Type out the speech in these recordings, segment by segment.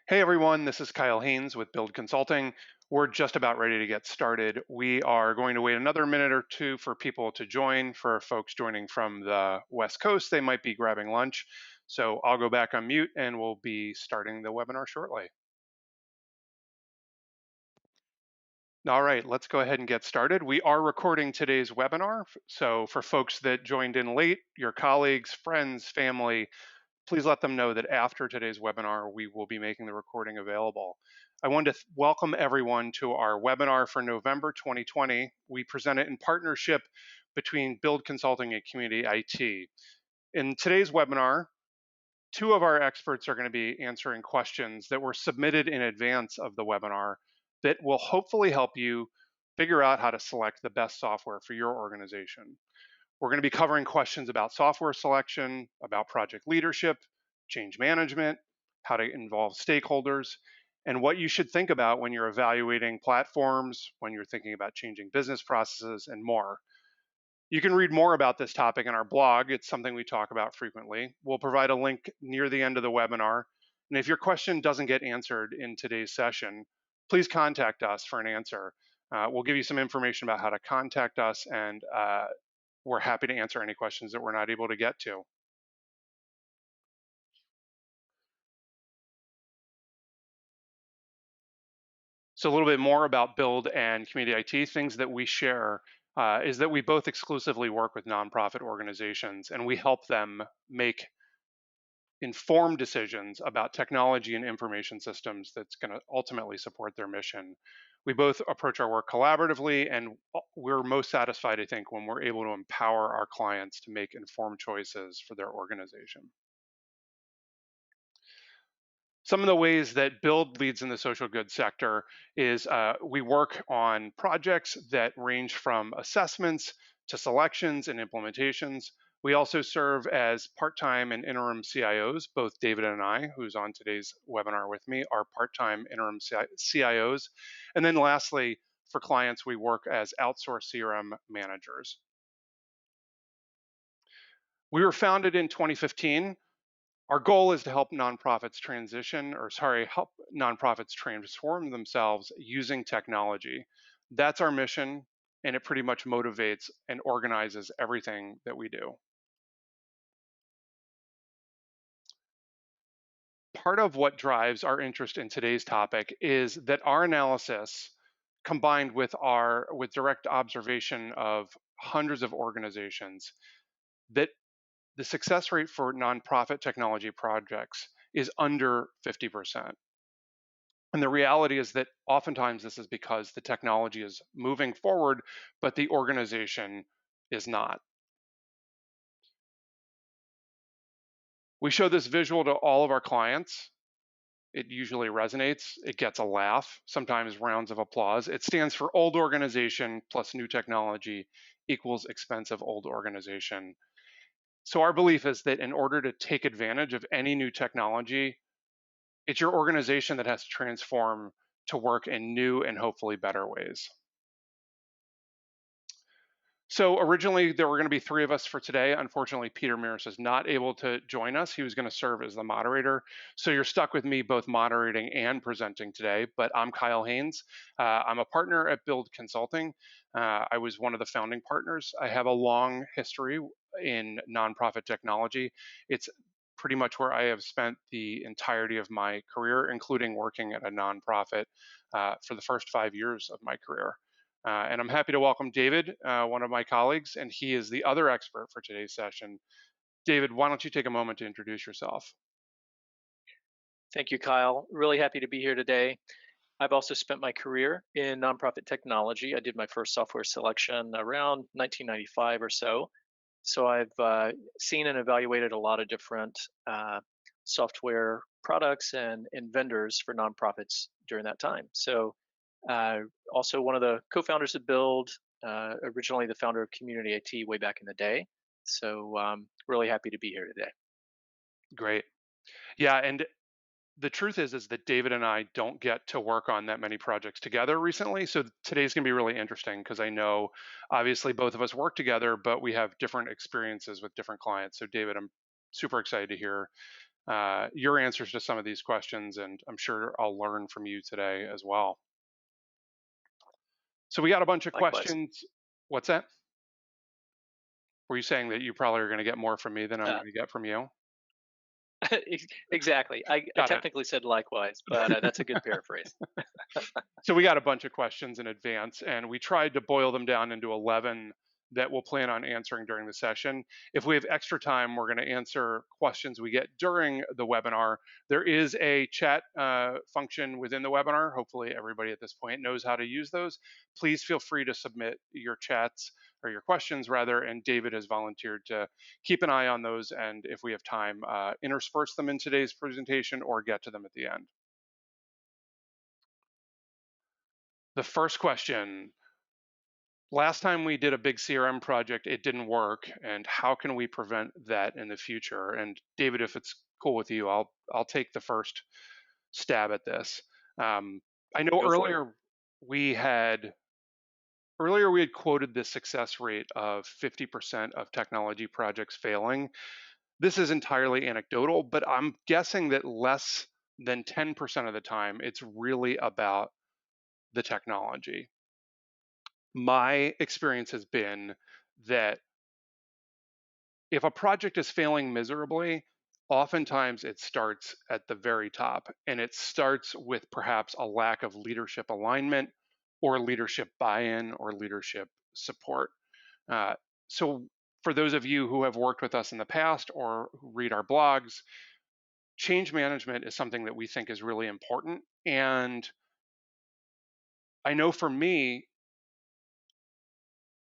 Hey everyone, this is Kyle Haines with Build Consulting. We're just about ready to get started. We are going to wait another minute or two for people to join. For folks joining from the West Coast, they might be grabbing lunch. So I'll go back on mute and we'll be starting the webinar shortly. All right, let's go ahead and get started. We are recording today's webinar. So for folks that joined in late, your colleagues, friends, family, please let them know that after today's webinar, we will be making the recording available. I wanted to welcome everyone to our webinar for November 2020. We present it in partnership between Build Consulting and Community IT. In today's webinar, two of our experts are going to be answering questions that were submitted in advance of the webinar that will hopefully help you figure out how to select the best software for your organization. We're going to be covering questions about software selection, about project leadership, change management, how to involve stakeholders, and what you should think about when you're evaluating platforms, when you're thinking about changing business processes, and more. You can read more about this topic in our blog. It's something we talk about frequently. We'll provide a link near the end of the webinar. And if your question doesn't get answered in today's session, please contact us for an answer. We'll give you some information about how to contact us, and we're happy to answer any questions that we're not able to get to. So a little bit more about Build and Community IT. Things that we share is that we both exclusively work with nonprofit organizations, and we help them make informed decisions about technology and information systems that's going to ultimately support their mission. We both approach our work collaboratively, and we're most satisfied, I think, when we're able to empower our clients to make informed choices for their organization. Some of the ways that Build leads in the social good sector is we work on projects that range from assessments to selections and implementations. We also serve as part-time and interim CIOs. Both David and I, who's on today's webinar with me, are part-time interim CIOs. And then lastly, for clients, we work as outsourced CRM managers. We were founded in 2015. Our goal is to help nonprofits help nonprofits transform themselves using technology. That's our mission, and it pretty much motivates and organizes everything that we do. Part of what drives our interest in today's topic is that our analysis, combined with direct observation of hundreds of organizations, that the success rate for nonprofit technology projects is under 50%. And the reality is that oftentimes this is because the technology is moving forward, but the organization is not. We show this visual to all of our clients. It usually resonates. It gets a laugh, sometimes rounds of applause. It stands for old organization plus new technology equals expensive old organization. So our belief is that in order to take advantage of any new technology, it's your organization that has to transform to work in new and hopefully better ways. So originally there were going to be three of us for today. Unfortunately, Peter Maris is not able to join us. He was going to serve as the moderator. So you're stuck with me both moderating and presenting today, but I'm Kyle Haines. I'm a partner at Build Consulting. I was one of the founding partners. I have a long history in nonprofit technology. It's pretty much where I have spent the entirety of my career, including working at a nonprofit for the first 5 years of my career. And I'm happy to welcome David, one of my colleagues, and he is the other expert for today's session. David, why don't you take a moment to introduce yourself? Thank you, Kyle. Really happy to be here today. I've also spent my career in nonprofit technology. I did my first software selection around 1995 or so. So I've seen and evaluated a lot of different software products and vendors for nonprofits during that time. So also one of the co-founders of Build, originally the founder of Community IT way back in the day. So really happy to be here today. Great. Yeah, and the truth is that David and I don't get to work on that many projects together recently. So today's going to be really interesting because I know obviously both of us work together, but we have different experiences with different clients. So David, I'm super excited to hear your answers to some of these questions, and I'm sure I'll learn from you today as well. So we got a bunch of Likewise. questions. What's that? Were you saying that you probably are going to get more from me than I'm Uh, going to get from you? exactly. I Got it. technically said likewise, but that's a good paraphrase. So we got a bunch of questions in advance, and we tried to boil them down into 11 that we'll plan on answering during the session. If we have extra time, we're going to answer questions we get during the webinar. There is a chat function within the webinar. Hopefully everybody at this point knows how to use those. Please feel free to submit your chats or your questions rather, and David has volunteered to keep an eye on those, and if we have time, intersperse them in today's presentation or get to them at the end. The first question: last time we did a big CRM project, it didn't work, and how can we prevent that in the future? And David, if it's cool with you, I'll take the first stab at this. Um, I know Go for it. earlier we had quoted the success rate of 50% of technology projects failing. This is entirely anecdotal, but I'm guessing that less than 10% of the time, it's really about the technology. My experience has been that if a project is failing miserably, oftentimes it starts at the very top, and it starts with perhaps a lack of leadership alignment or leadership buy-in or leadership support. Uh, so for those of you who have worked with us in the past or who read our blogs, change management is something that we think is really important. And I know for me,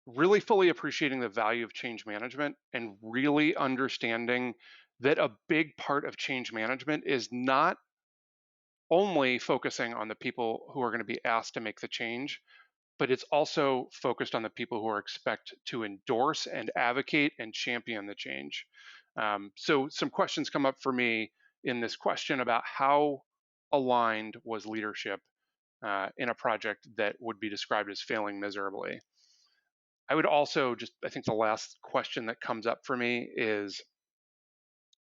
really fully appreciating the value of change management and really understanding that a big part of change management is not only focusing on the people who are going to be asked to make the change, but it's also focused on the people who are expect to endorse and advocate and champion the change. So some questions come up for me in this question about how aligned was leadership in a project that would be described as failing miserably. I would also just, I think the last question that comes up for me is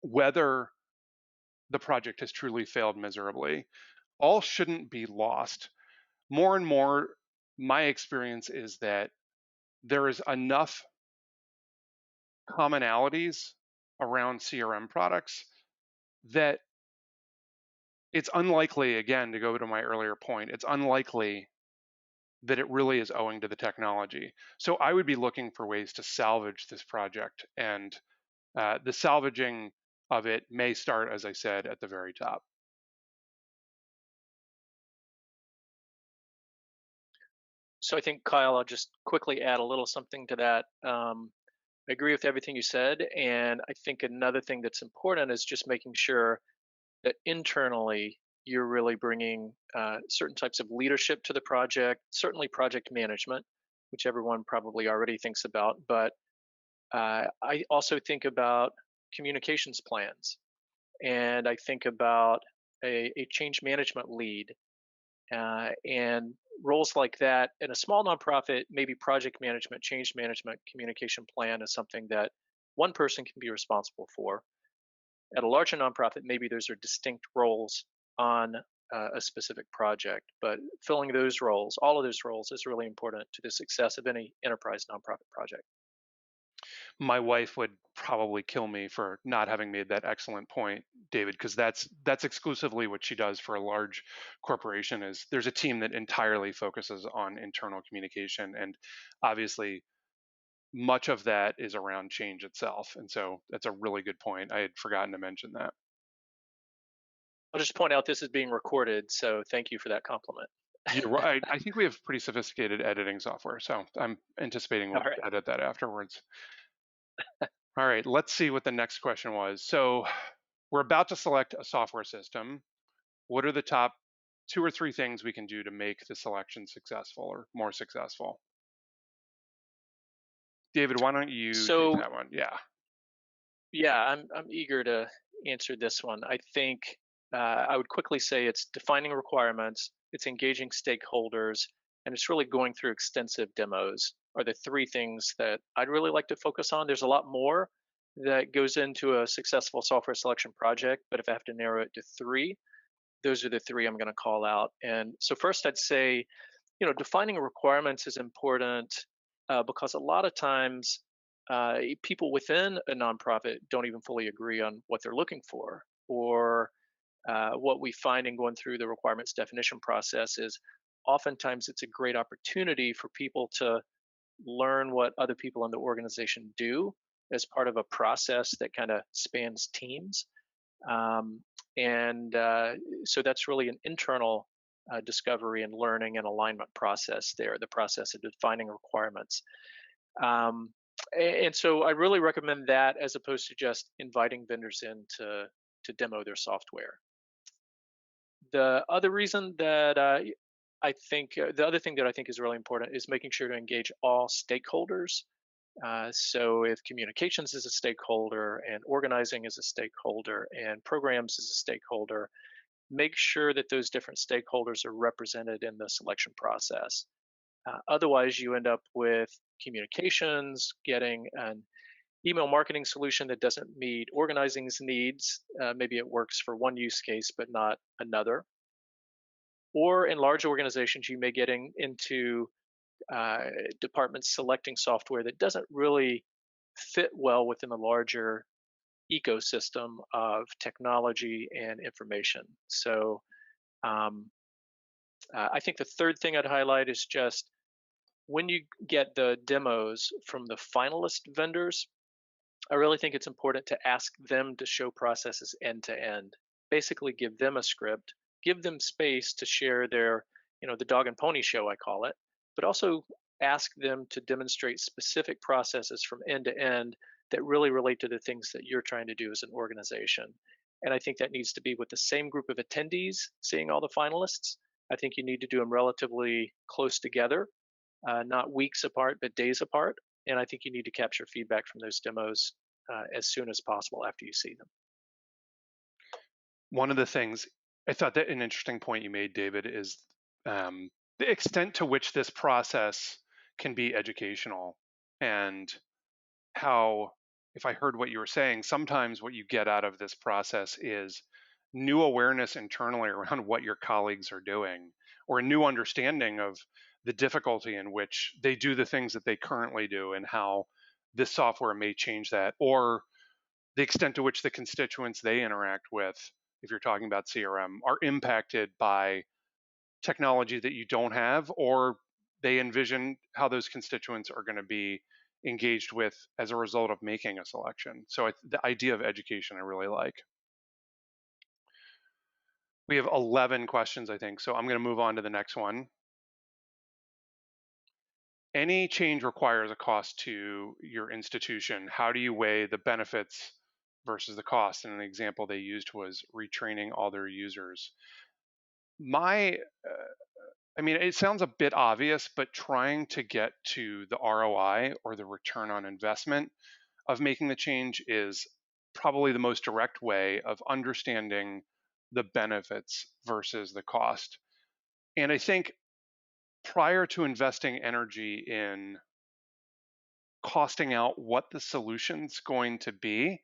whether the project has truly failed miserably. All shouldn't be lost. More and more, my experience is that there is enough commonalities around CRM products that it's unlikely, again, to go to my earlier point, it's unlikely that it really is owing to the technology. So I would be looking for ways to salvage this project, and the salvaging of it may start, as I said, at the very top. So I think, Kyle, I'll just quickly add a little something to that. I agree with everything you said. And I think another thing that's important is just making sure that internally you're really bringing certain types of leadership to the project, certainly project management, which everyone probably already thinks about. But I also think about communications plans, and I think about a change management lead, and roles like that. In a small nonprofit, maybe project management, change management, communication plan is something that one person can be responsible for. At a larger nonprofit, maybe those are distinct roles on a specific project, but filling those roles, all of those roles, is really important to the success of any enterprise nonprofit project. My wife would probably kill me for not having made that excellent point, David, because that's exclusively what she does for a large corporation. Is there's a team that entirely focuses on internal communication, and obviously much of that is around change itself. And so that's a really good point. I had forgotten to mention that. I'll just point out this is being recorded, so thank you for that compliment. You're right. I think we have pretty sophisticated editing software, so I'm anticipating All we'll right. edit that afterwards. All right, let's see what the next question was. So we're about to select a software system. What are the top two or three things we can do to make the selection successful or more successful? David, why don't you take So that one? Yeah. yeah, I'm eager to answer this one. I think I would quickly say it's defining requirements, it's engaging stakeholders, and it's really going through extensive demos are the three things that I'd really like to focus on. There's a lot more, that goes into a successful software selection project. But if I have to narrow it to three, those are the three I'm going to call out. And so, first, I'd say, defining requirements is important because a lot of times people within a nonprofit don't even fully agree on what they're looking for. Or what we find in going through the requirements definition process is oftentimes it's a great opportunity for people to learn what other people in the organization do as part of a process that kind of spans teams. Um, and so that's really an internal discovery and learning and alignment process there, the process of defining requirements. Um, and so I really recommend that as opposed to just inviting vendors in to demo their software. The other reason that I think the other thing that I think is really important is making sure to engage all stakeholders. So if communications is a stakeholder and organizing is a stakeholder and programs is a stakeholder, make sure that those different stakeholders are represented in the selection process. Otherwise, you end up with communications getting an email marketing solution that doesn't meet organizing's needs. Maybe it works for one use case, but not another. Or in large organizations, you may getting into uh, departments selecting software that doesn't really fit well within the larger ecosystem of technology and information. So um, I think the third thing I'd highlight is just when you get the demos from the finalist vendors, I really think it's important to ask them to show processes end to end. Basically, give them a script, give them space to share their, the dog and pony show, I call it, but also ask them to demonstrate specific processes from end to end that really relate to the things that you're trying to do as an organization. And I think that needs to be with the same group of attendees, seeing all the finalists. I think you need to do them relatively close together, not weeks apart, but days apart. And I think you need to capture feedback from those demos as soon as possible after you see them. One of the things I thought that an interesting point you made, David, is the extent to which this process can be educational and how, if I heard what you were saying, sometimes what you get out of this process is new awareness internally around what your colleagues are doing, or a new understanding of the difficulty in which they do the things that they currently do and how this software may change that, or the extent to which the constituents they interact with, if you're talking about CRM, are impacted by technology that you don't have, or they envision how those constituents are going to be engaged with as a result of making a selection. So the idea of education I really like. We have 11 questions, I think, so I'm going to move on to the next one. Any change requires a cost to your institution. How do you weigh the benefits versus the cost? And an example they used was retraining all their users. My I mean, it sounds a bit obvious, but trying to get to the ROI, or the return on investment of making the change, is probably the most direct way of understanding the benefits versus the cost. And I think prior to investing energy in costing out what the solution's going to be,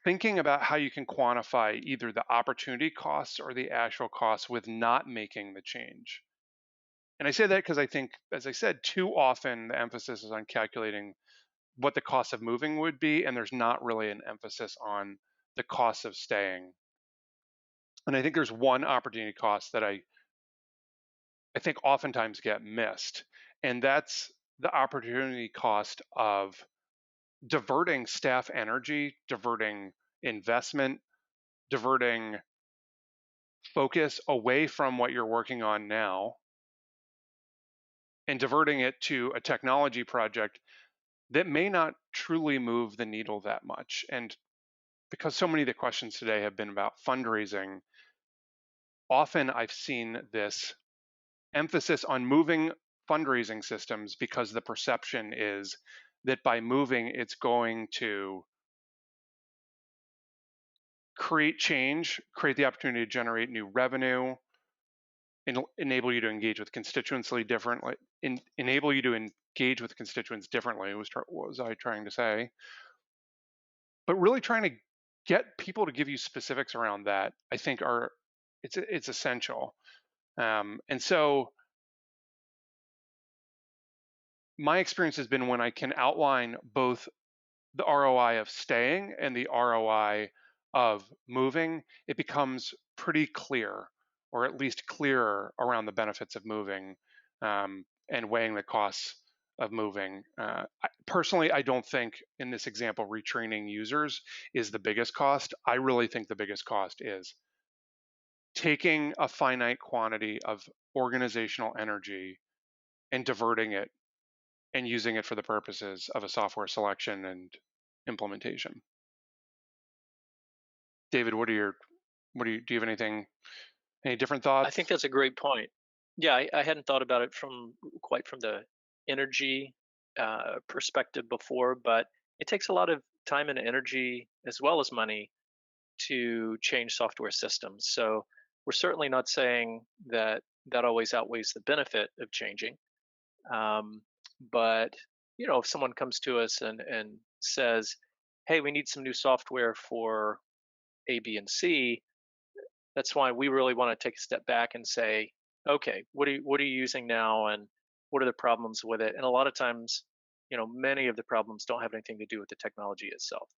thinking about how you can quantify either the opportunity costs or the actual costs with not making the change. And I say that because I think, as I said, too often the emphasis is on calculating what the cost of moving would be, and there's not really an emphasis on the cost of staying. And I think there's one opportunity cost that I think oftentimes get missed, and that's the opportunity cost of diverting staff energy, diverting investment, diverting focus away from what you're working on now, and diverting it to a technology project that may not truly move the needle that much. And because so many of the questions today have been about fundraising, often I've seen this emphasis on moving fundraising systems because the perception is that by moving, it's going to create change, create the opportunity to generate new revenue, enable you to engage with constituency differently, enable you to engage with constituents differently. What was I trying to say? But really trying to get people to give you specifics around that, I think it's essential. And so my experience has been when I can outline both the ROI of staying and the ROI of moving, it becomes pretty clear, or at least clearer around the benefits of moving, and weighing the costs of moving. Personally, I don't think in this example, retraining users is the biggest cost. I really think the biggest cost is taking a finite quantity of organizational energy and diverting it and using it for the purposes of a software selection and implementation. David, do you have any different I thoughts? think that's a great point. Yeah, I hadn't thought about it from the energy perspective before, but it takes a lot of time and energy as well as money to change software systems. So we're certainly not saying that that always outweighs the benefit of changing. Um, but if someone comes to us and says, "Hey, we need some new software for A, B, and C," that's why we really want to take a step back and say, "Okay, what are you using now, and what are the problems with it?" And a lot of times, many of the problems don't have anything to do with the technology itself.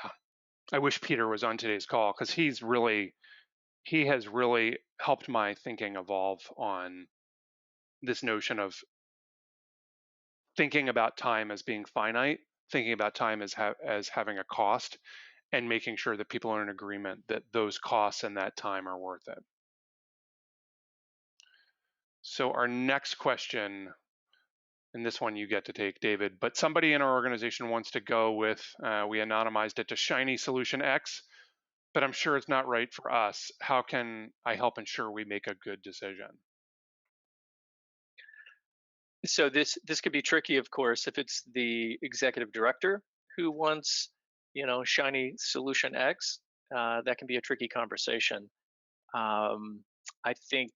Yeah, I wish Peter was on today's call because he has really helped my thinking evolve on this notion of thinking about time as being finite, thinking about time as having a cost, and making sure that people are in agreement that those costs and that time are worth it. So our next question, and this one you get to take, David, but somebody in our organization wants to go with, we anonymized it to Shiny Solution X, but I'm sure it's not right for us. How can I help ensure we make a good decision? So this could be tricky, of course, if it's the executive director who wants, shiny solution X. That can be a tricky conversation. Um, I think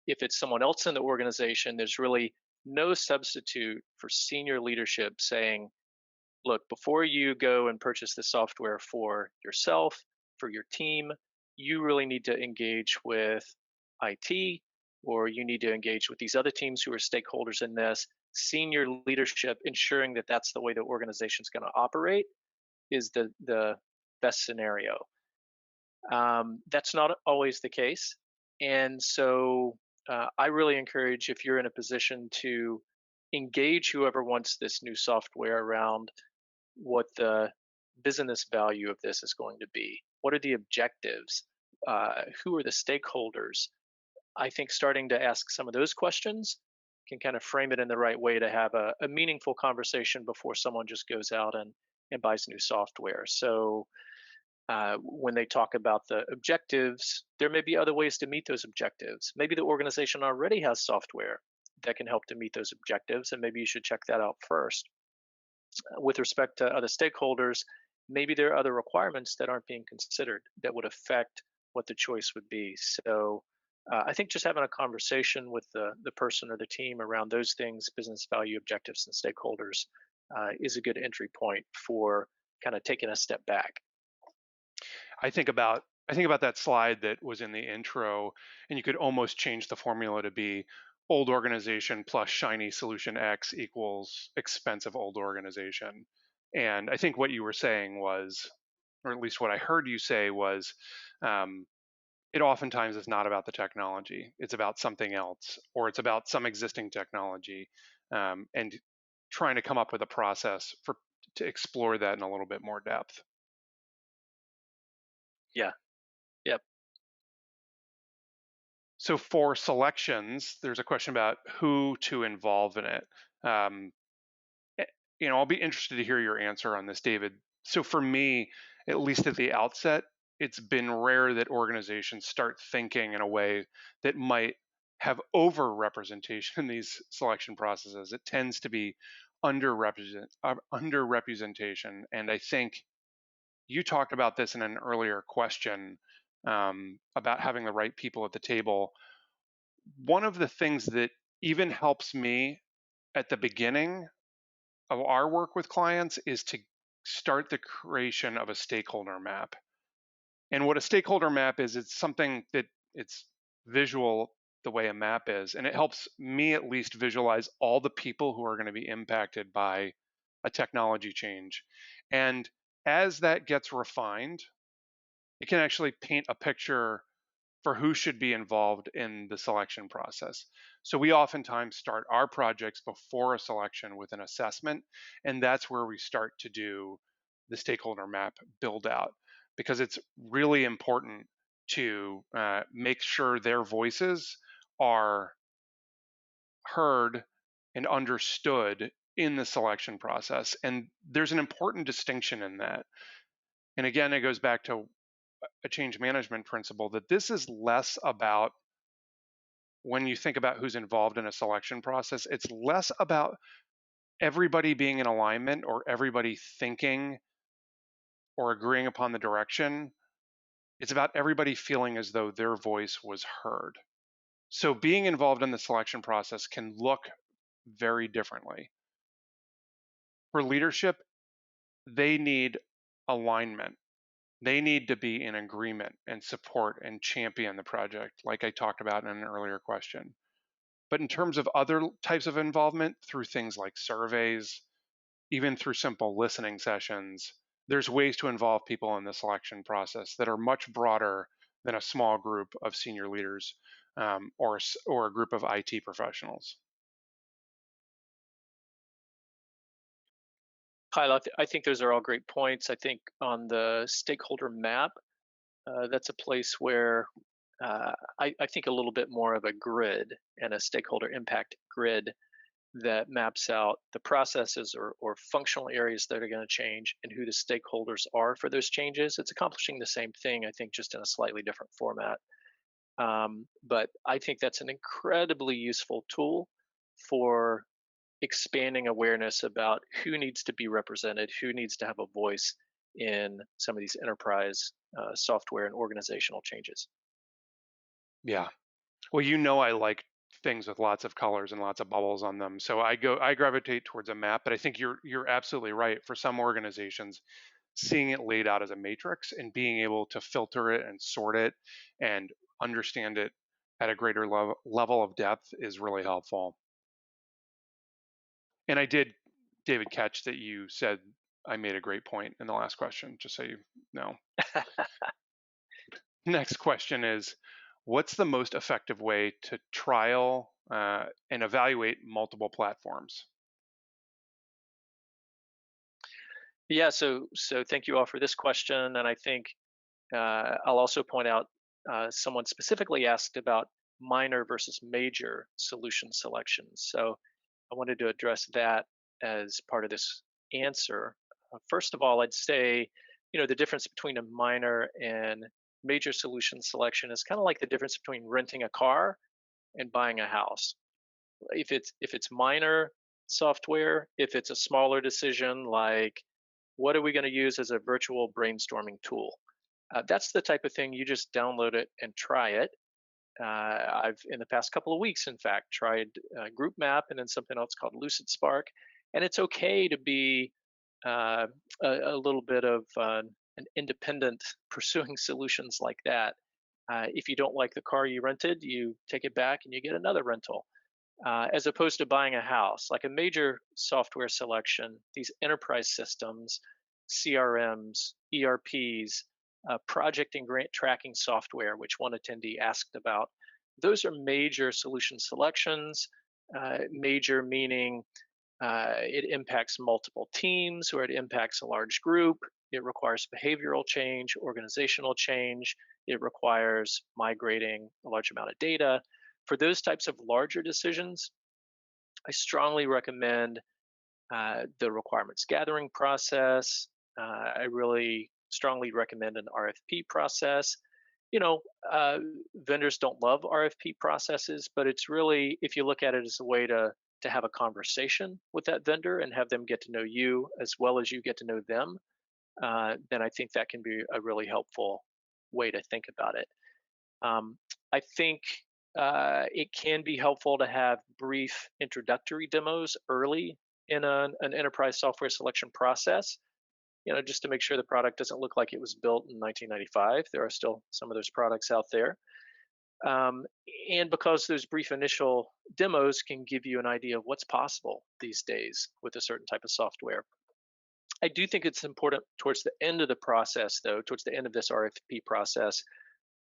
if it's someone else in the organization, there's really no substitute for senior leadership saying, "Look, before you go and purchase the software for yourself, for your team, you really need to engage with IT, or you need to engage with these other teams who are stakeholders in this." Senior leadership ensuring that that's the way the organization is going to operate is the best scenario. That's not always the case. And so I really encourage, if you're in a position to engage whoever wants this new software around what the business value of this is going to be. What are the objectives? Who are the stakeholders? I think starting to ask some of those questions can kind of frame it in the right way to have a meaningful conversation before someone just goes out and buys new software. So when they talk about the objectives, there may be other ways to meet those objectives. Maybe the organization already has software that can help to meet those objectives, and maybe you should check that out first. With respect to other stakeholders, maybe there are other requirements that aren't being considered that would affect what the choice would be. So I think just having a conversation with the person or the team around those things, business value, objectives, and stakeholders, is a good entry point for kind of taking a step back. I think about that slide that was in the intro, and you could almost change the formula to be old organization plus shiny solution X equals expensive old organization. And I think what you were saying was, or at least what I heard you say was, um, it oftentimes is not about the technology. It's about something else, or it's about some existing technology, and trying to come up with a process to explore that in a little bit more depth. Yeah. Yep. So for selections, there's a question about who to involve in it. Um, eh, I'll be interested to hear your answer on this, David. So for me, at least at the outset, it's been rare that organizations start thinking in a way that might have over-representation in these selection processes. It tends to be under-representation, and I think you talked about this in an earlier question, about having the right people at the table. One of the things that even helps me at the beginning of our work with clients is to start the creation of a stakeholder map. And what a stakeholder map is, it's something that it's visual the way a map is. And it helps me at least visualize all the people who are going to be impacted by a technology change. And as that gets refined, it can actually paint a picture for who should be involved in the selection process. So we oftentimes start our projects before a selection with an assessment, and that's where we start to do the stakeholder map build out because it's really important to make sure their voices are heard and understood in the selection process. And there's an important distinction in that. And again, it goes back to a change management principle that this is less about when you think about who's involved in a selection process, it's less about everybody being in alignment or everybody thinking or agreeing upon the direction. It's about everybody feeling as though their voice was heard. So being involved in the selection process can look very differently. For leadership, they need alignment. They need to be in agreement and support and champion the project, like I talked about in an earlier question. But in terms of other types of involvement through things like surveys, even through simple listening sessions, there's ways to involve people in the selection process that are much broader than a small group of senior leaders or a group of IT professionals. Kyle, I think those are all great points. I think on the stakeholder map, that's a place where I think a little bit more of a grid and a stakeholder impact grid that maps out the processes or functional areas that are going to change and who the stakeholders are for those changes. It's accomplishing the same thing, I think, just in a slightly different format. But I think that's an incredibly useful tool for expanding awareness about who needs to be represented, who needs to have a voice in some of these enterprise software and organizational changes. Yeah. Well, I like things with lots of colors and lots of bubbles on them. So I gravitate towards a map, but I think you're absolutely right. For some organizations, seeing it laid out as a matrix and being able to filter it and sort it and understand it at a greater level of depth is really helpful. And I did, David, catch that you said I made a great point in the last question, just so you know. Next question is, what's the most effective way to trial and evaluate multiple platforms? Yeah, so thank you all for this question, and I think I'll also point out someone specifically asked about minor versus major solution selections. So I wanted to address that as part of this answer. First of all, I'd say, the difference between a minor and major solution selection is kind of like the difference between renting a car and buying a house. If it's minor software, if it's a smaller decision like what are we going to use as a virtual brainstorming tool, that's the type of thing you just download it and try it. I've, in the past couple of weeks, in fact, tried Group Map and then something else called Lucid Spark. And it's okay to be uh, a little bit of an independent pursuing solutions like that. If you don't like the car you rented, you take it back and you get another rental. As opposed to buying a house, like a major software selection, these enterprise systems, CRMs, ERPs, project and grant tracking software, which one attendee asked about. Those are major solution selections. Major meaning it impacts multiple teams or it impacts a large group. It requires behavioral change, organizational change. It requires migrating a large amount of data. For those types of larger decisions, I strongly recommend the requirements gathering process. I really strongly recommend an RFP process. You know, vendors don't love RFP processes, but it's really, if you look at it as a way to have a conversation with that vendor and have them get to know you as well as you get to know them, then I think that can be a really helpful way to think about it. I think It can be helpful to have brief introductory demos early in an enterprise software selection process, just to make sure the product doesn't look like it was built in 1995. There are still some of those products out there. Um, and because those brief initial demos can give you an idea of what's possible these days with a certain type of software. I do think it's important towards the end of the process, though, towards the end of this RFP process,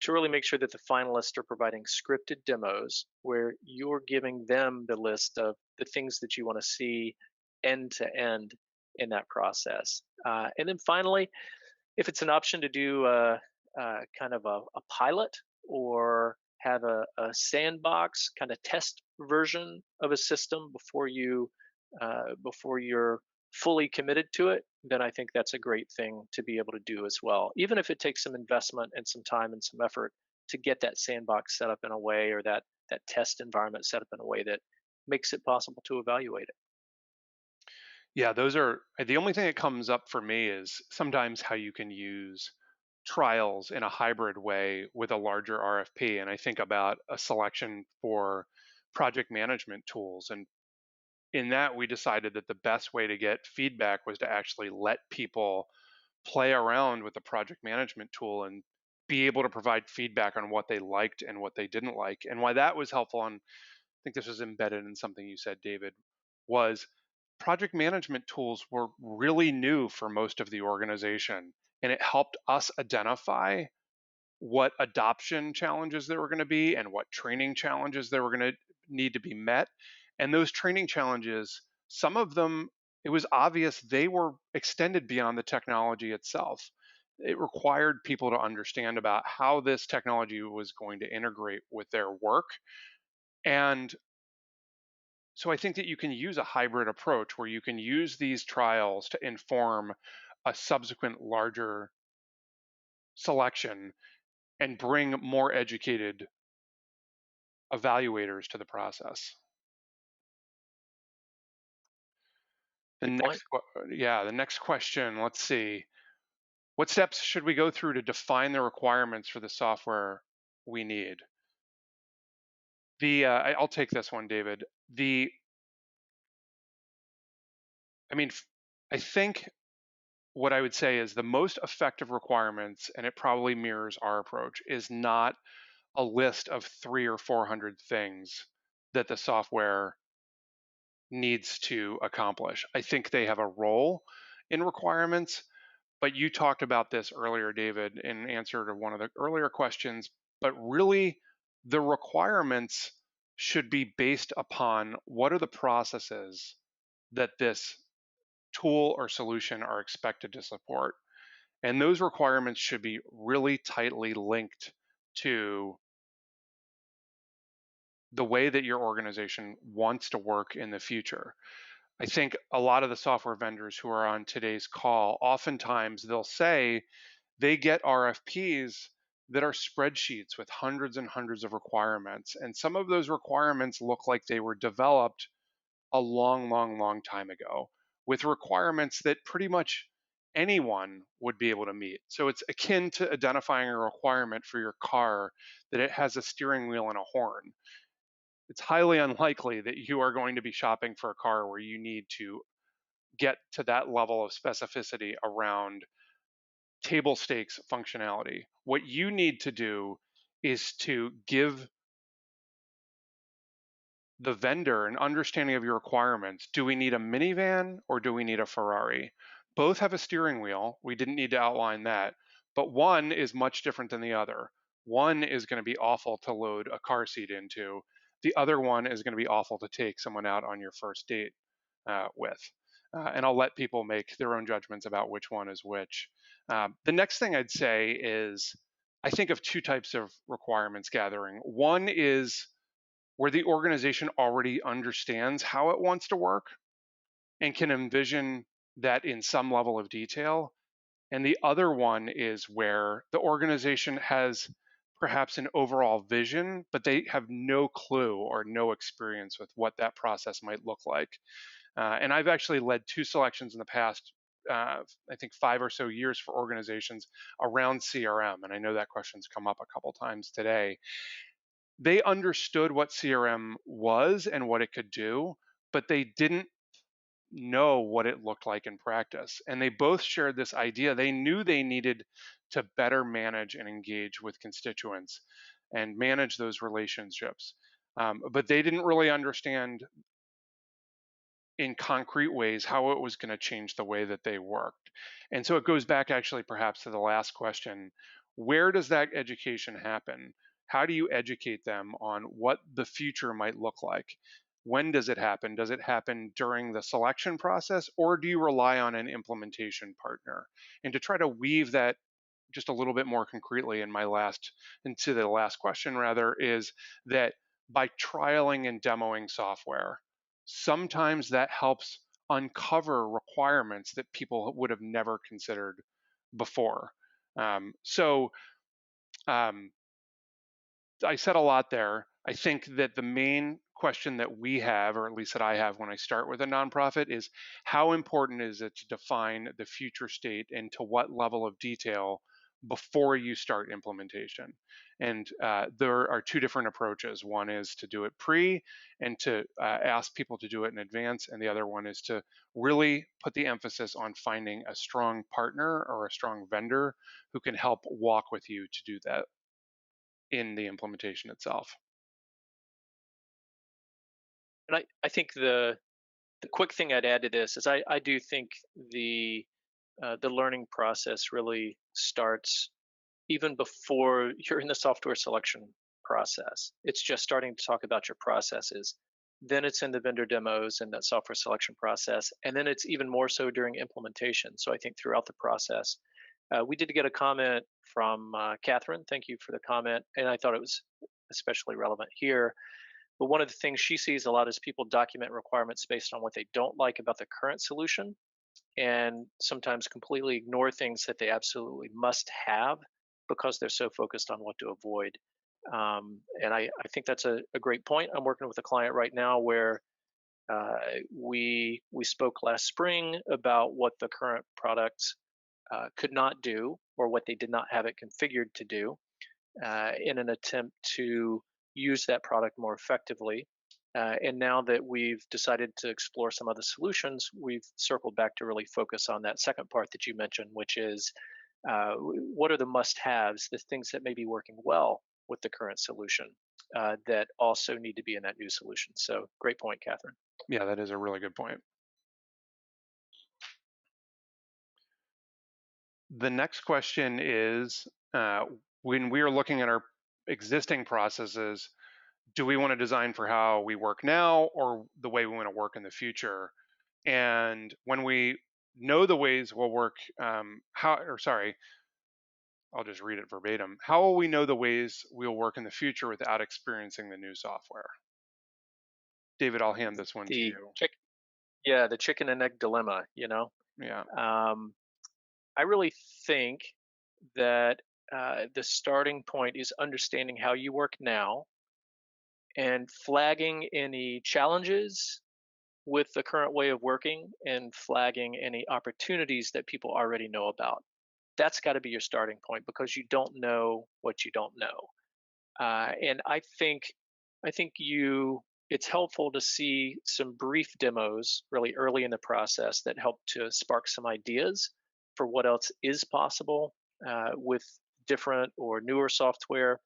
to really make sure that the finalists are providing scripted demos where you're giving them the list of the things that you want to see end to end in that process. And then finally, if it's an option to do kind of a pilot or have a sandbox kind of test version of a system before you're fully committed to it, then I think that's a great thing to be able to do as well. Even if it takes some investment and some time and some effort to get that sandbox set up in a way, or that test environment set up in a way that makes it possible to evaluate it. Yeah, those are the only thing that comes up for me is sometimes how you can use trials in a hybrid way with a larger RFP. And I think about a selection for project management tools. And in that, we decided that the best way to get feedback was to actually let people play around with the project management tool and be able to provide feedback on what they liked and what they didn't like. And why that was helpful, and I think this was embedded in something you said, David, was project management tools were really new for most of the organization. And it helped us identify what adoption challenges there were going to be and what training challenges there were going to need to be met. And those training challenges, some of them, it was obvious they were extended beyond the technology itself. It required people to understand about how this technology was going to integrate with their work. And so I think that you can use a hybrid approach where you can use these trials to inform a subsequent larger selection and bring more educated evaluators to the process. The Good point. the next question, let's see. What steps should we go through to define the requirements for the software we need? I'll take this one, David. I mean, I think what I would say is the most effective requirements, and it probably mirrors our approach, is not a list of 300 or 400 things that the software needs to accomplish. I think they have a role in requirements, but you talked about this earlier, David, in answer to one of the earlier questions. But really, the requirements should be based upon what are the processes that this tool or solution are expected to support. And those requirements should be really tightly linked to the way that your organization wants to work in the future. I think a lot of the software vendors who are on today's call, oftentimes they'll say they get RFPs that are spreadsheets with hundreds and hundreds of requirements. And some of those requirements look like they were developed a long, long, long time ago with requirements that pretty much anyone would be able to meet. So it's akin to identifying a requirement for your car that it has a steering wheel and a horn. It's highly unlikely that you are going to be shopping for a car where you need to get to that level of specificity around table stakes functionality. What you need to do is to give the vendor an understanding of your requirements. Do we need a minivan or do we need a Ferrari? Both have a steering wheel. We didn't need to outline that, but one is much different than the other. One is going to be awful to load a car seat into. The other one is going to be awful to take someone out on your first date with. And I'll let people make their own judgments about which one is which. The next thing I'd say is I think of two types of requirements gathering. One is where the organization already understands how it wants to work and can envision that in some level of detail. And the other one is where the organization has perhaps an overall vision, but they have no clue or no experience with what that process might look like. And I've actually led two selections in the past, I think 5 or so years for organizations around CRM. And I know that question's come up a couple times today. They understood what CRM was and what it could do, but they didn't know what it looked like in practice. And they both shared this idea. They knew they needed to better manage and engage with constituents and manage those relationships. But they didn't really understand in concrete ways how it was going to change the way that they worked. And so it goes back actually perhaps to the last question. Where does that education happen? How do you educate them on what the future might look like? When does it happen? Does it happen during the selection process, or do you rely on an implementation partner? And to try to weave that just a little bit more concretely in my last into the last question rather is that by trialing and demoing software, sometimes that helps uncover requirements that people would have never considered before. So um, I said a lot there. I think that the main question that we have, or at least that I have when I start with a nonprofit, is how important is it to define the future state and to what level of detail before you start implementation? And there are two different approaches. One is to do it pre and to ask people to do it in advance, and the other one is to really put the emphasis on finding a strong partner or a strong vendor who can help walk with you to do that in the implementation itself. And I think the quick thing I'd add to this is I do think the learning process really starts even before you're in the software selection process. It's just starting to talk about your processes. Then it's in the vendor demos and that software selection process. And then it's even more so during implementation. So I think throughout the process, we did get a comment from Catherine. Thank you for the comment. And I thought it was especially relevant here. But one of the things she sees a lot is people document requirements based on what they don't like about the current solution and sometimes completely ignore things that they absolutely must have because they're so focused on what to avoid. And I think that's a great point. I'm working with a client right now where we spoke last spring about what the current products could not do or what they did not have it configured to do in an attempt to use that product more effectively. And now that we've decided to explore some other solutions, we've circled back to really focus on that second part that you mentioned, which is what are the must haves, the things that may be working well with the current solution that also need to be in that new solution. So, great point, Catherine. Yeah, that is a really good point. The next question is when we are looking at our existing processes, do we want to design for how we work now or the way we want to work in the future? And when we know the ways we'll work, I'll just read it verbatim. How will we know the ways we'll work in the future without experiencing the new software? David, I'll hand this one to The you. chick, yeah, the chicken and egg dilemma. Yeah. Um, I really think that the starting point is understanding how you work now and flagging any challenges with the current way of working and flagging any opportunities that people already know about. That's got to be your starting point because you don't know what you don't know. And I think you it's helpful to see some brief demos really early in the process that help to spark some ideas for what else is possible with different or newer software.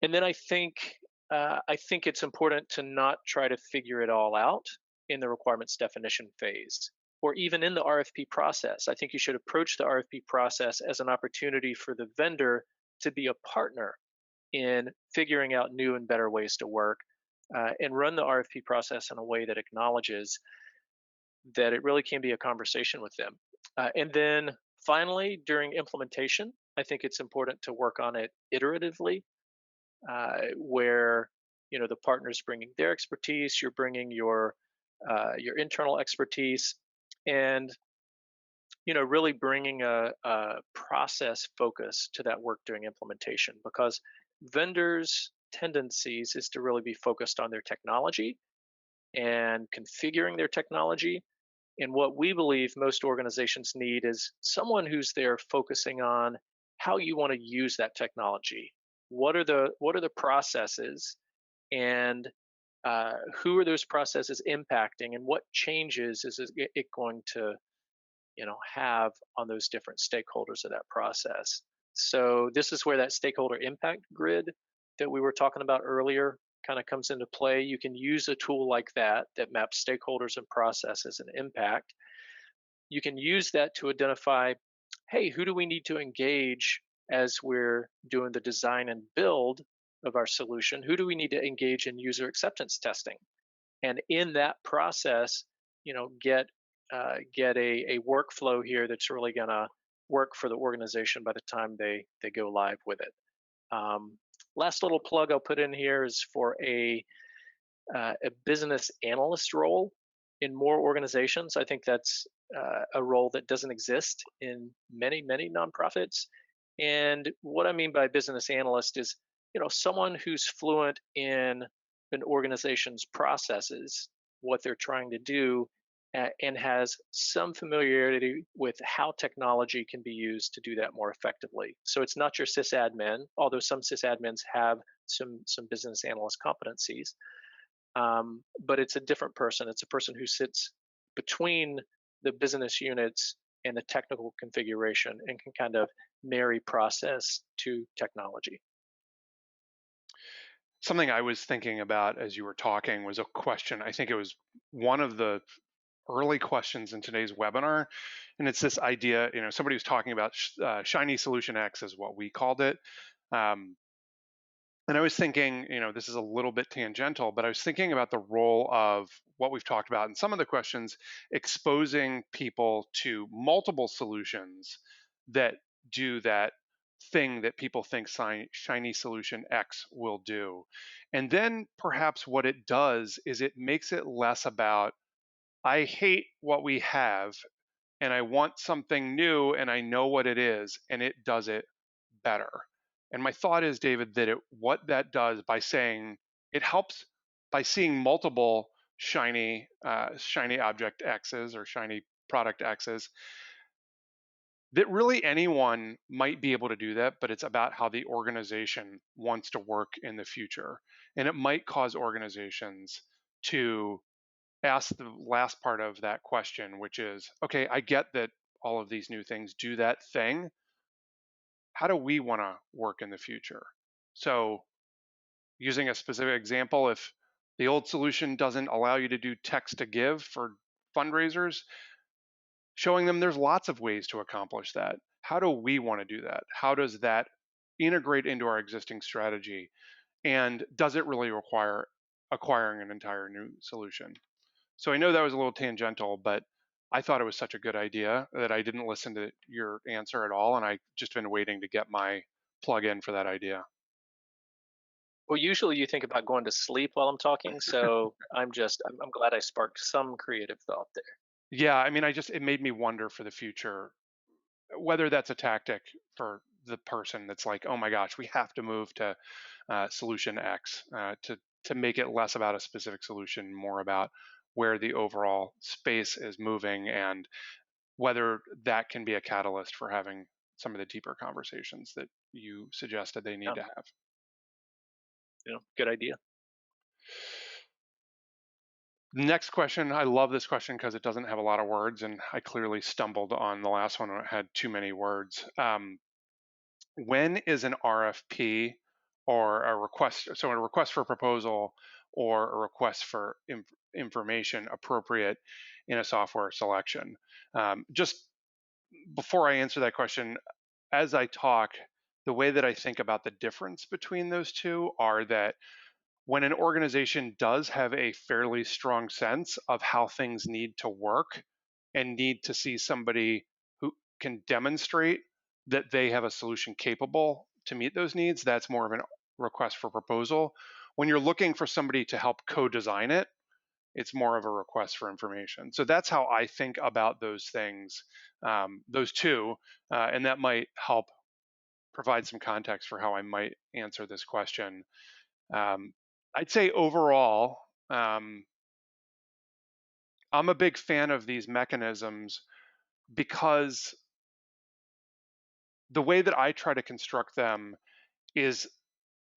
And then I think it's important to not try to figure it all out in the requirements definition phase or even in the RFP process. I think you should approach the RFP process as an opportunity for the vendor to be a partner in figuring out new and better ways to work and run the RFP process in a way that acknowledges that it really can be a conversation with them. And then finally, during implementation, I think it's important to work on it iteratively, where the partner's bringing their expertise, you're bringing your internal expertise, and really bringing a process focus to that work during implementation because vendors tendencies is to really be focused on their technology and configuring their technology, and what we believe most organizations need is someone who's there focusing on how you want to use that technology, what are the processes, and who are those processes impacting, and what changes is it going to have on those different stakeholders of that process. So this is where that stakeholder impact grid that we were talking about earlier kind of comes into play. You can use a tool like that that maps stakeholders and processes and impact. You can use that to identify, hey, who do we need to engage as we're doing the design and build of our solution? Who do we need to engage in user acceptance testing? And in that process, get a workflow here that's really going to work for the organization by the time they go live with it. Last little plug I'll put in here is for a business analyst role in more organizations. I think that's a role that doesn't exist in many nonprofits. And what I mean by business analyst is, someone who's fluent in an organization's processes, what they're trying to do, and has some familiarity with how technology can be used to do that more effectively. So it's not your sysadmin, although some sysadmins have some business analyst competencies, but it's a different person. It's a person who sits between the business units and the technical configuration and can kind of marry process to technology. Something I was thinking about as you were talking was a question. I think it was one of the early questions in today's webinar, and it's this idea. Somebody was talking about shiny solution X, is what we called it. Um, and I was thinking, this is a little bit tangential, but I was thinking about the role of what we've talked about in some of the questions, exposing people to multiple solutions that do that thing that people think shiny solution X will do. And then perhaps what it does is it makes it less about, I hate what we have and I want something new and I know what it is and it does it better. And my thought is, David, that what that does by saying it helps by seeing multiple shiny object X's or shiny product X's, that really anyone might be able to do that, but it's about how the organization wants to work in the future. And it might cause organizations to ask the last part of that question, which is, okay, I get that all of these new things do that thing. How do we want to work in the future? So, using a specific example, if the old solution doesn't allow you to do text to give for fundraisers, showing them there's lots of ways to accomplish that. How do we want to do that? How does that integrate into our existing strategy? And does it really require acquiring an entire new solution? So I know that was a little tangential, but I thought it was such a good idea that I didn't listen to your answer at all. And I just been waiting to get my plug in for that idea. Well, usually you think about going to sleep while I'm talking, so I'm glad I sparked some creative thought there. Yeah, I mean, it made me wonder for the future whether that's a tactic for the person that's like, oh my gosh, we have to move to solution X to make it less about a specific solution, more about where the overall space is moving and whether that can be a catalyst for having some of the deeper conversations that you suggested they need Yeah, to have. good idea. Next question. I love this question because it doesn't have a lot of words, and I clearly stumbled on the last one when it had too many words. When is an RFP or a request, so a request for proposal or a request for information appropriate in a software selection? Just before I answer that question, as I talk, the way that I think about the difference between those two are that when an organization does have a fairly strong sense of how things need to work and need to see somebody who can demonstrate that they have a solution capable to meet those needs, that's more of a request for proposal. When you're looking for somebody to help co-design it, it's more of a request for information. So that's how I think about those things, those two, and that might help provide some context for how I might answer this question. Um, I'd say overall, I'm a big fan of these mechanisms because the way that I try to construct them is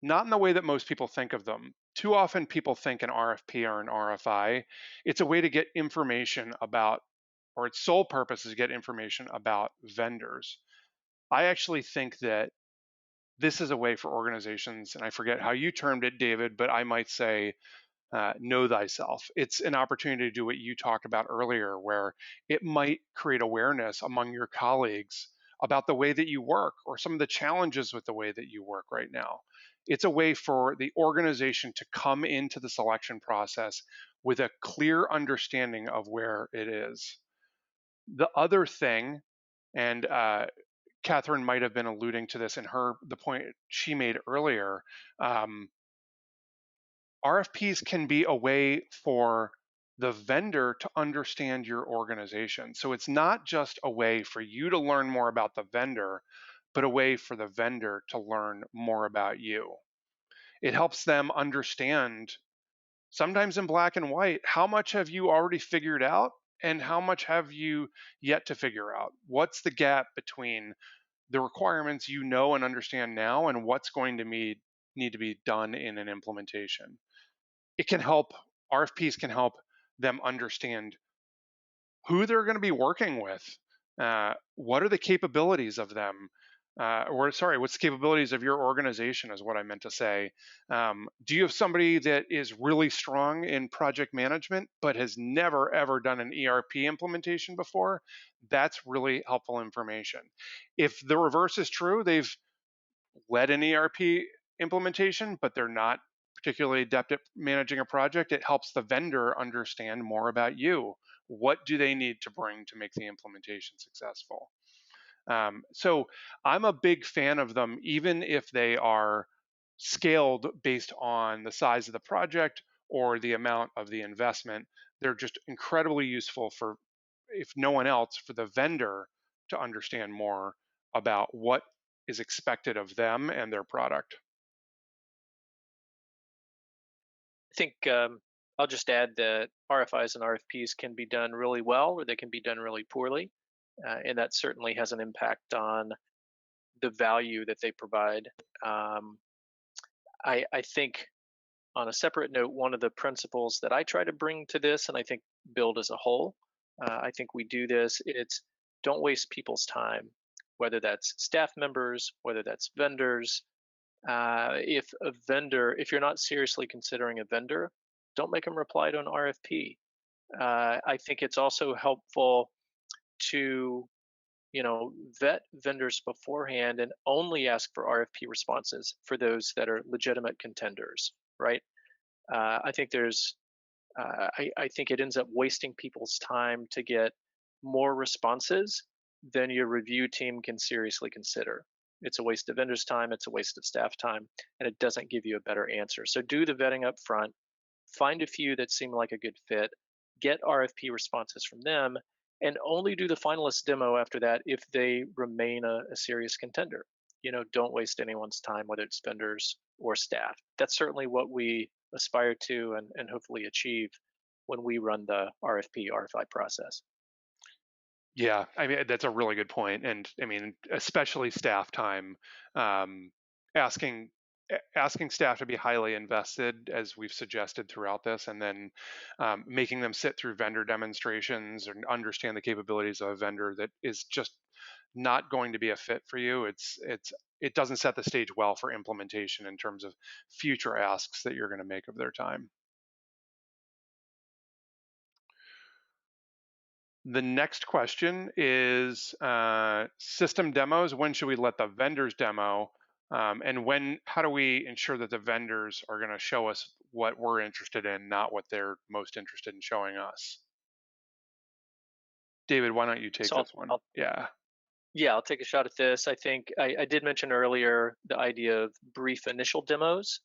not in the way that most people think of them. Too often people think an RFP or an RFI, it's a way to get information about, or its sole purpose is to get information about vendors. I actually think that this is a way for organizations, and I forget how you termed it, David, but I might say know thyself. It's an opportunity to do what you talked about earlier, where it might create awareness among your colleagues about the way that you work or some of the challenges with the way that you work right now. It's a way for the organization to come into the selection process with a clear understanding of where it is. The other thing, and Catherine might have been alluding to this in the point she made earlier. RFPs can be a way for the vendor to understand your organization. So it's not just a way for you to learn more about the vendor, but a way for the vendor to learn more about you. It helps them understand, sometimes in black and white, how much have you already figured out and how much have you yet to figure out? What's the gap between the requirements you know and understand now and what's going to need to be done in an implementation? It can help, RFPs can help them understand who they're going to be working with. What are the capabilities of them? Or sorry, what's the capabilities of your organization is what I meant to say. Do you have somebody that is really strong in project management but has never ever done an ERP implementation before? That's really helpful information. If the reverse is true, they've led an ERP implementation, but they're not particularly adept at managing a project, it helps the vendor understand more about you. What do they need to bring to make the implementation successful? So I'm a big fan of them, even if they are scaled based on the size of the project or the amount of the investment. They're just incredibly useful for, if no one else, for the vendor to understand more about what is expected of them and their product. I think I'll just add that RFIs and RFPs can be done really well or they can be done really poorly. And that certainly has an impact on the value that they provide. Um, I think, on a separate note, one of the principles that I try to bring to this, and I think build as a whole, I think we do this, it's don't waste people's time, whether that's staff members, whether that's vendors. If you're not seriously considering a vendor, don't make them reply to an RFP. I think it's also helpful to vet vendors beforehand and only ask for RFP responses for those that are legitimate contenders, right? I think I think it ends up wasting people's time to get more responses than your review team can seriously consider. It's a waste of vendors' time, it's a waste of staff time, and it doesn't give you a better answer. So do the vetting up front, find a few that seem like a good fit, get RFP responses from them, and only do the finalist demo after that if they remain a serious contender. Don't waste anyone's time, whether it's vendors or staff. That's certainly what we aspire to and hopefully achieve when we run the RFP RFI process. Yeah, I mean that's a really good point, and I mean especially staff time. Um, asking asking staff to be highly invested, as we've suggested throughout this, and then making them sit through vendor demonstrations and understand the capabilities of a vendor that is just not going to be a fit for you. It doesn't set the stage well for implementation in terms of future asks that you're going to make of their time. The next question is system demos. When should we let the vendors demo? And how do we ensure that the vendors are going to show us what we're interested in, not what they're most interested in showing us? David, why don't you take So this one? Yeah. yeah, I'll take a shot at this. I think I did mention earlier the idea of brief initial demos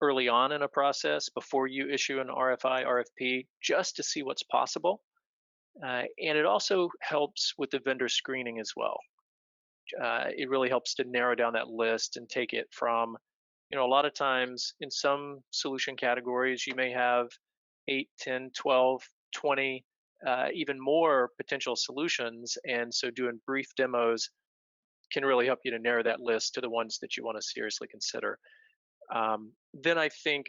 early on in a process before you issue an RFI, RFP, just to see what's possible. And it also helps with the vendor screening as well. It really helps to narrow down that list and take it from, a lot of times in some solution categories, you may have 8, 10, 12, 20, even more potential solutions. And so doing brief demos can really help you to narrow that list to the ones that you want to seriously consider. Then I think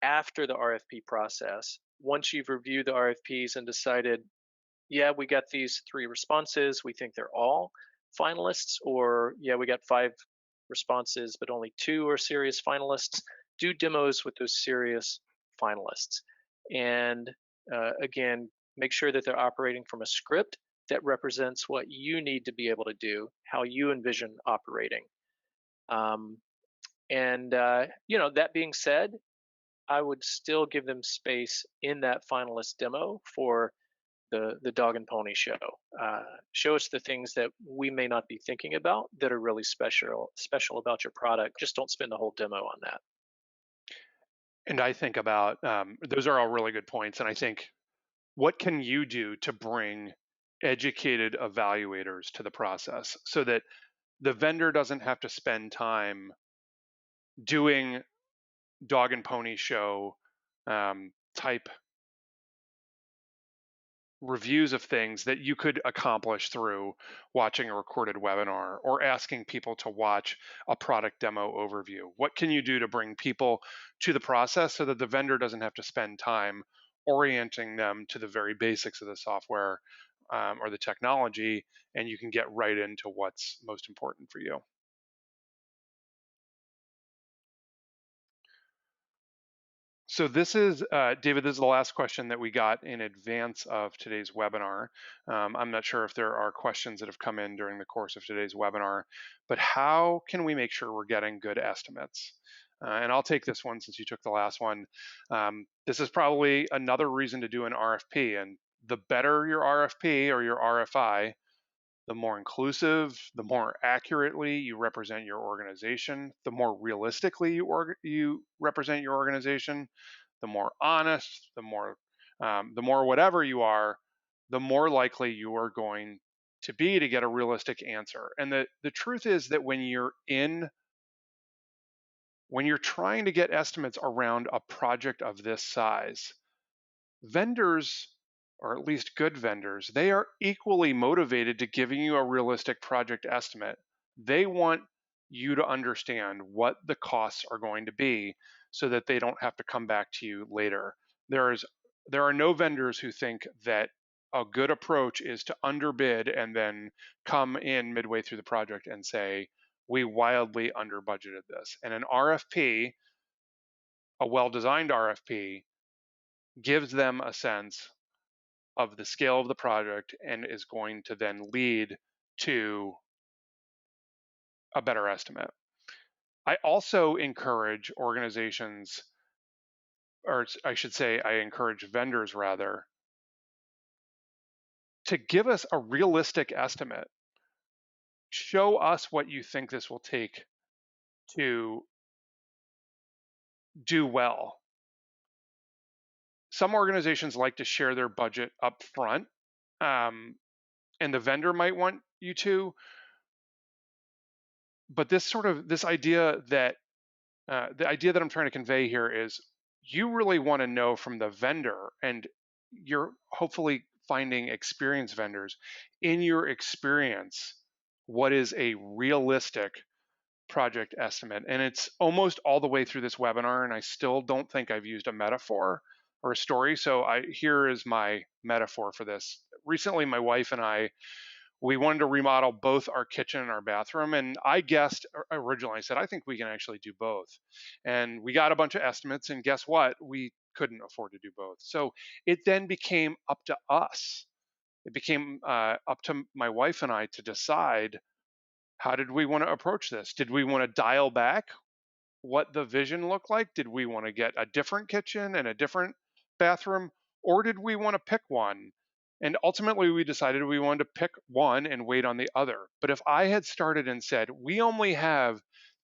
after the RFP process, once you've reviewed the RFPs and decided, yeah, we got these three responses, we think they're all finalists, or yeah, we got five responses, but only two are serious finalists, do demos with those serious finalists. And again, make sure that they're operating from a script that represents what you need to be able to do, how you envision operating. Um, and that being said, I would still give them space in that finalist demo for the dog and pony show. Show us the things that we may not be thinking about that are really special about your product. Just don't spend the whole demo on that. And I think about those are all really good points. And I think, what can you do to bring educated evaluators to the process so that the vendor doesn't have to spend time doing dog and pony show type reviews of things that you could accomplish through watching a recorded webinar or asking people to watch a product demo overview? What can you do to bring people to the process so that the vendor doesn't have to spend time orienting them to the very basics of the software or the technology, and you can get right into what's most important for you? So this is, David, this is the last question that we got in advance of today's webinar. I'm not sure if there are questions that have come in during the course of today's webinar, but how can we make sure we're getting good estimates? And I'll take this one since you took the last one. This is probably another reason to do an RFP, and the better your RFP or your RFI, the more inclusive, the more accurately you represent your organization, the more realistically you represent your organization, the more honest, the more whatever you are, the more likely you are going to be to get a realistic answer. And the truth is that when you're trying to get estimates around a project of this size, vendors, or at least good vendors, they are equally motivated to giving you a realistic project estimate. They want you to understand what the costs are going to be so that they don't have to come back to you later. There are no vendors who think that a good approach is to underbid and then come in midway through the project and say, we wildly under budgeted this. And an RFP, a well designed RFP, gives them a sense of the scale of the project and is going to then lead to a better estimate. I also encourage organizations, or I should say, I encourage vendors rather, to give us a realistic estimate. Show us what you think this will take to do well. Some organizations like to share their budget up front, and the vendor might want you to, but this idea that the idea that I'm trying to convey here is you really want to know from the vendor, and you're hopefully finding experienced vendors in your experience, what is a realistic project estimate. And it's almost all the way through this webinar, and I still don't think I've used a metaphor or a story. So here is my metaphor for this. Recently, my wife and I, we wanted to remodel both our kitchen and our bathroom. And I guessed originally, I said, I think we can actually do both. And we got a bunch of estimates, and guess what? We couldn't afford to do both. So it then became up to us. It became up to my wife and I to decide, how did we want to approach this? Did we want to dial back what the vision looked like? Did we want to get a different kitchen and a different bathroom, or did we want to pick one? And ultimately, we decided we wanted to pick one and wait on the other. But if I had started and said, we only have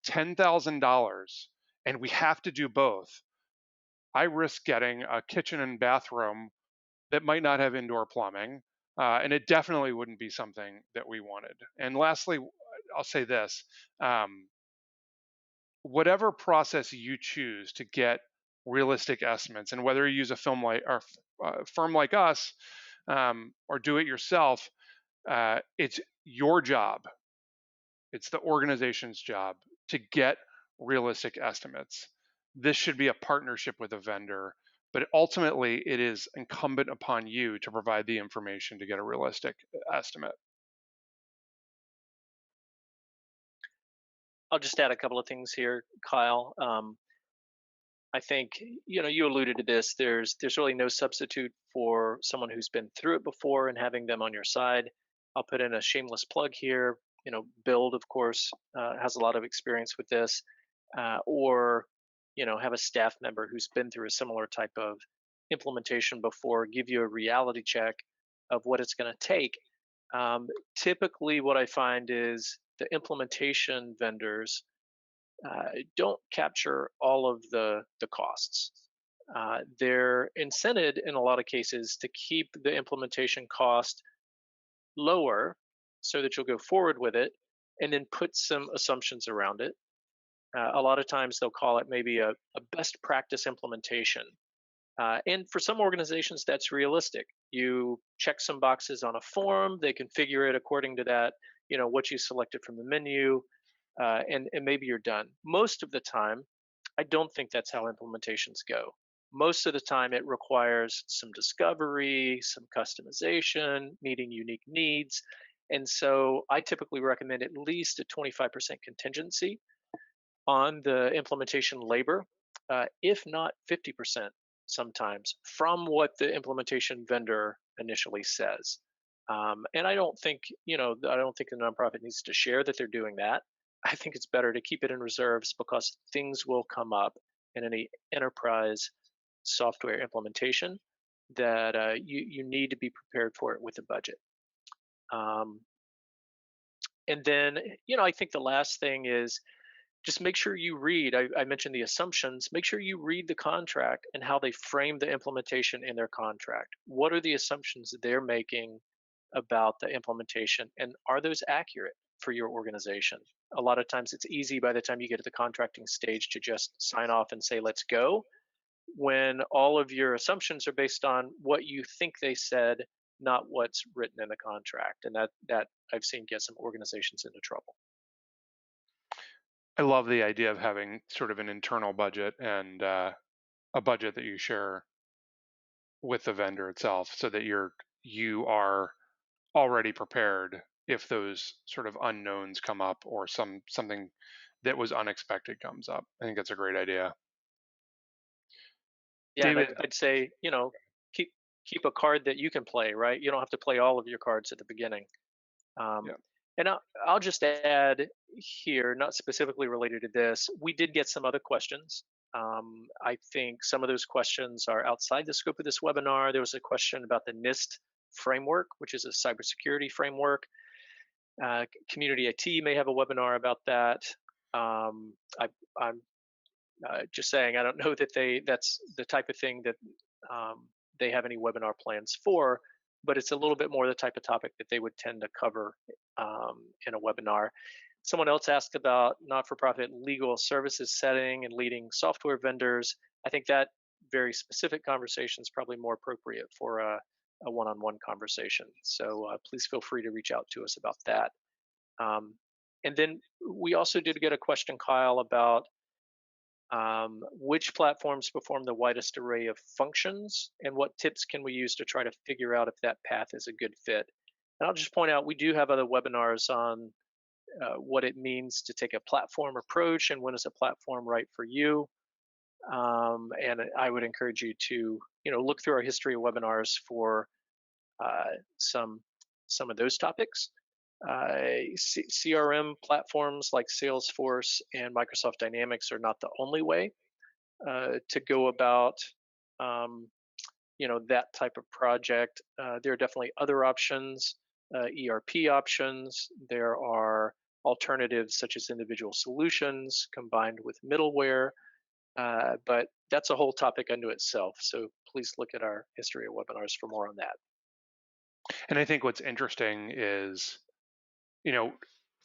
$10,000 and we have to do both, I risk getting a kitchen and bathroom that might not have indoor plumbing. And it definitely wouldn't be something that we wanted. And lastly, I'll say this, whatever process you choose to get realistic estimates, and whether you use a firm like us, or do it yourself, it's your job. It's the organization's job to get realistic estimates. This should be a partnership with a vendor, but ultimately it is incumbent upon you to provide the information to get a realistic estimate. I'll just add a couple of things here, Kyle. I think you alluded to this. There's really no substitute for someone who's been through it before and having them on your side. I'll put in a shameless plug here. Build, of course, has a lot of experience with this, or have a staff member who's been through a similar type of implementation before, give you a reality check of what it's going to take. Typically, what I find is the implementation vendors don't capture all of the costs. They're incented in a lot of cases to keep the implementation cost lower so that you'll go forward with it and then put some assumptions around it. A lot of times they'll call it maybe a best practice implementation. And for some organizations, that's realistic. You check some boxes on a form, they configure it according to that, what you selected from the menu, and maybe you're done. Most of the time, I don't think that's how implementations go. Most of the time, it requires some discovery, some customization, meeting unique needs. And so I typically recommend at least a 25% contingency on the implementation labor, if not 50% sometimes from what the implementation vendor initially says. And I don't think the nonprofit needs to share that they're doing that. I think it's better to keep it in reserves because things will come up in any enterprise software implementation that you need to be prepared for it with a budget. Um, and then, I think the last thing is just make sure you read. I mentioned the assumptions. Make sure you read the contract and how they frame the implementation in their contract. What are the assumptions that they're making about the implementation, and are those accurate for your organization? A lot of times it's easy by the time you get to the contracting stage to just sign off and say, let's go, when all of your assumptions are based on what you think they said, not what's written in the contract. And that I've seen get some organizations into trouble. I love the idea of having sort of an internal budget and a budget that you share with the vendor itself, so that you are already prepared if those sort of unknowns come up or something that was unexpected comes up. I think that's a great idea. Yeah, and David, I'd say, keep keep a card that you can play, right? You don't have to play all of your cards at the beginning. Um, yeah, and I'll just add here, not specifically related to this, we did get some other questions. I think some of those questions are outside the scope of this webinar. There was a question about the NIST framework, which is a cybersecurity framework. Community IT may have a webinar about that. I'm just saying, I don't know that that's the type of thing that they have any webinar plans for, but it's a little bit more the type of topic that they would tend to cover in a webinar. Someone else asked about not-for-profit legal services setting and leading software vendors. I think that very specific conversation is probably more appropriate for a one-on-one conversation. So please feel free to reach out to us about that. And then we also did get a question, Kyle, about which platforms perform the widest array of functions, and what tips can we use to try to figure out if that path is a good fit? And I'll just point out we do have other webinars on what it means to take a platform approach and when is a platform right for you. And I would encourage you to look through our history of webinars for uh, some some of those topics. CRM platforms like Salesforce and Microsoft Dynamics are not the only way to go about that type of project. There are definitely other options, ERP options. There are alternatives such as individual solutions combined with middleware. But that's a whole topic unto itself. So please look at our history of webinars for more on that. and I think what's interesting is, you know,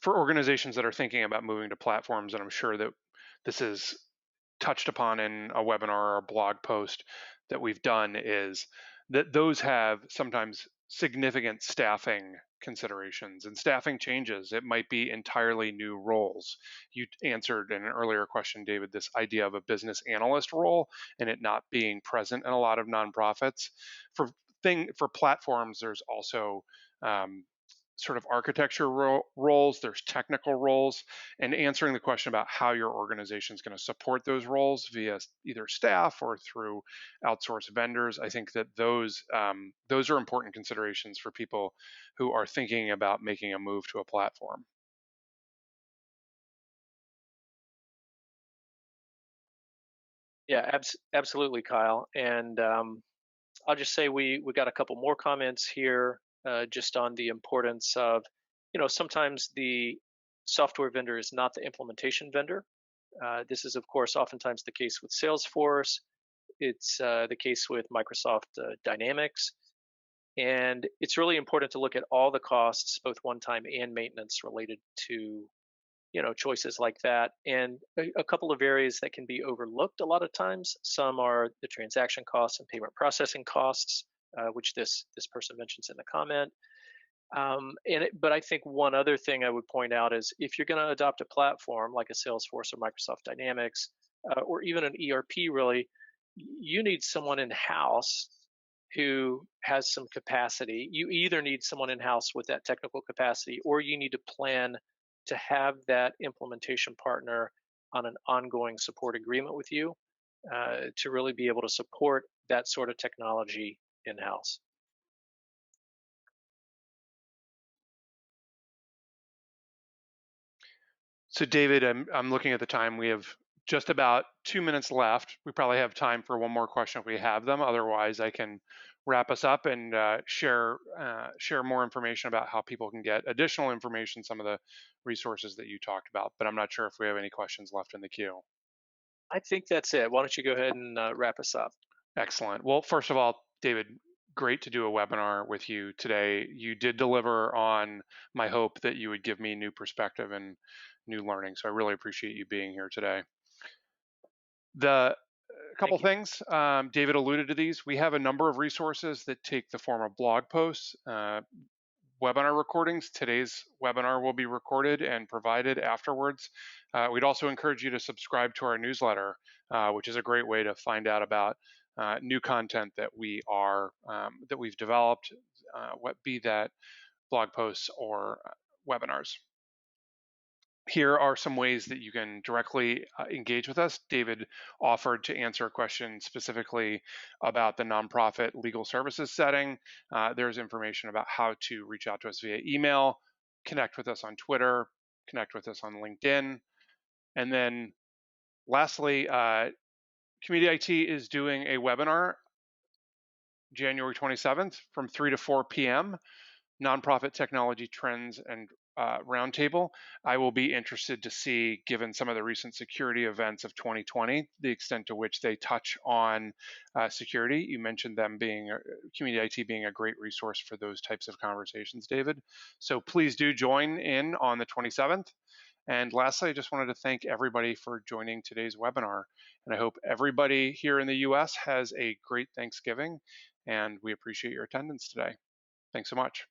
for organizations that are thinking about moving to platforms, and I'm sure that this is touched upon in a webinar or a blog post that we've done, is that those have sometimes significant staffing considerations. And staffing changes. It might be entirely new roles. You answered in an earlier question, David, this idea of a business analyst role and it not being present in a lot of nonprofits. For for platforms, there's also um, sort of architecture roles, there's technical roles, and answering the question about how your organization is going to support those roles via either staff or through outsourced vendors. I think that those are important considerations for people who are thinking about making a move to a platform. Yeah, absolutely, Kyle. And I'll just say we got a couple more comments here, just on the importance of, sometimes the software vendor is not the implementation vendor. This is, of course, oftentimes the case with Salesforce. It's the case with Microsoft Dynamics. And it's really important to look at all the costs, both one time and maintenance, related to choices like that. And a couple of areas that can be overlooked a lot of times. Some are the transaction costs and payment processing costs, which this person mentions in the comment. But I think one other thing I would point out is, if you're going to adopt a platform like a Salesforce or Microsoft Dynamics, or even an ERP, really, you need someone in house who has some capacity. You either need someone in house with that technical capacity, or you need to plan to have that implementation partner on an ongoing support agreement with you, to really be able to support that sort of technology in house. So, David, I'm looking at the time. We have just about 2 minutes left. We probably have time for one more question if we have them. Otherwise, I can wrap us up and share more information about how people can get additional information, some of the resources that you talked about. But I'm not sure if we have any questions left in the queue. I think that's it. Why don't you go ahead and wrap us up? Excellent. Well, first of all, David, great to do a webinar with you today. You did deliver on my hope that you would give me new perspective and new learning. So I really appreciate you being here today. The a couple Thank you. things, David alluded to these. We have a number of resources that take the form of blog posts, webinar recordings. Today's webinar will be recorded and provided afterwards. We'd also encourage you to subscribe to our newsletter, which is a great way to find out about new content that that we've developed, what be that blog posts or webinars. Here are some ways that you can directly engage with us. David offered to answer a question specifically about the nonprofit legal services setting. There's information about how to reach out to us via email, connect with us on Twitter, connect with us on LinkedIn. And then lastly, Community IT is doing a webinar January 27th from 3 to 4 p.m. Nonprofit technology trends and roundtable. I will be interested to see, given some of the recent security events of 2020, the extent to which they touch on security. You mentioned them being Community IT being a great resource for those types of conversations, David. So please do join in on the 27th. And lastly, I just wanted to thank everybody for joining today's webinar. And I hope everybody here in the US has a great Thanksgiving, and we appreciate your attendance today. Thanks so much.